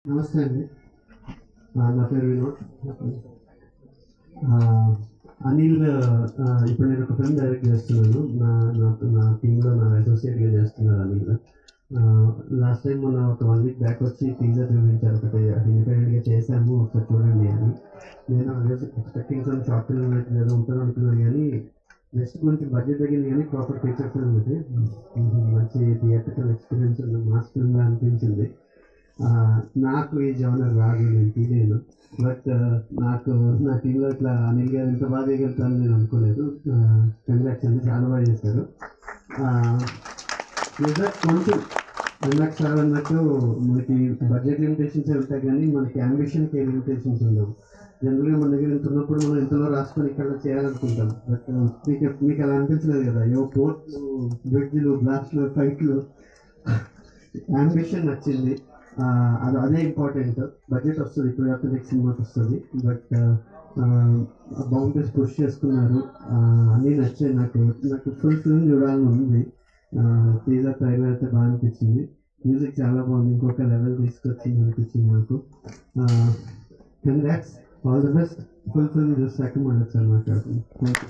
నమస్తే అండి. నా పేరు వినోద్. అనిల్. ఇప్పుడు నేను ఒక ఫిల్మ్ డైరెక్ట్ చేస్తున్నాను. నా టీంలో నా అసోసియేట్గా చేస్తున్నారు అనిల్. లాస్ట్ టైం మొన్న ఒక 1 వీక్ బ్యాక్ వచ్చి టీజర్ చూపించారు. ఒకటి ఇండిపెండెంట్గా చేశాము, ఒకసారి చూడండి అని. నేను అదే ఎక్స్పెక్టింగ్ సమ్ షార్ట్ ఫిల్మ్ ఏదో ఉంటుంది అనుకున్నాను, కానీ నెక్స్ట్ కొంచెం బడ్జెట్ తగ్గింది, కానీ ప్రాపర్ ఫీచర్ ఫిల్మ్ ఇది. మంచి థియేటర్కల్ ఎక్స్పీరియన్స్ ఉన్న మాస్ ఫిల్మ్గా అనిపించింది. నాకు ఈ జోనర్ రాదు, నేను తీయలేను. బట్ నాకు నా టీంలో ఇట్లా అనిల్ గారు ఇంత బాగా చేయగలుగుతారని నేను అనుకోలేదు. కంగ్రాట్స్ అండి, చాలా బాగా చేశారు. కొంచెం ఇందాక సార్ అన్నట్టు మనకి బడ్జెట్ లిమిటేషన్స్ ఉంటాయి, కానీ మనకి అంబిషన్కి ఏ లిమిటేషన్స్ ఉండవు. జనరల్గా మన దగ్గర ఇంత ఉన్నప్పుడు మనం ఇంతలో రాసుకొని ఇక్కడ చేయాలనుకుంటాం. బట్ మీకు అలా అనిపించలేదు కదా, పోర్ట్లు, బ్రిడ్జ్లు, బ్లాస్ట్లు, ఫైట్లు. అంబిషన్ నచ్చింది. అదే ఇంపార్టెంట్. బడ్జెట్ వస్తుంది, ఇప్పుడు కాకపోతే నెక్స్ట్ సినిమాకి వస్తుంది. బట్ బౌండరీస్ పుష్ చేసుకున్నారు. అన్నీ నచ్చాయి. నాకు ఫుల్ ఫిల్మ్ చూడాలని ఉంది. టీజర్ ట్రైలర్ అయితే బాగా అనిపించింది. మ్యూజిక్ చాలా బాగుంది, ఇంకొక లెవెల్ తీసుకొచ్చింది అనిపించింది నాకు. Congrats, all the best. Full film చూసాక మనం ఒకసారి మాట్లాడుతున్నాం. Thank you.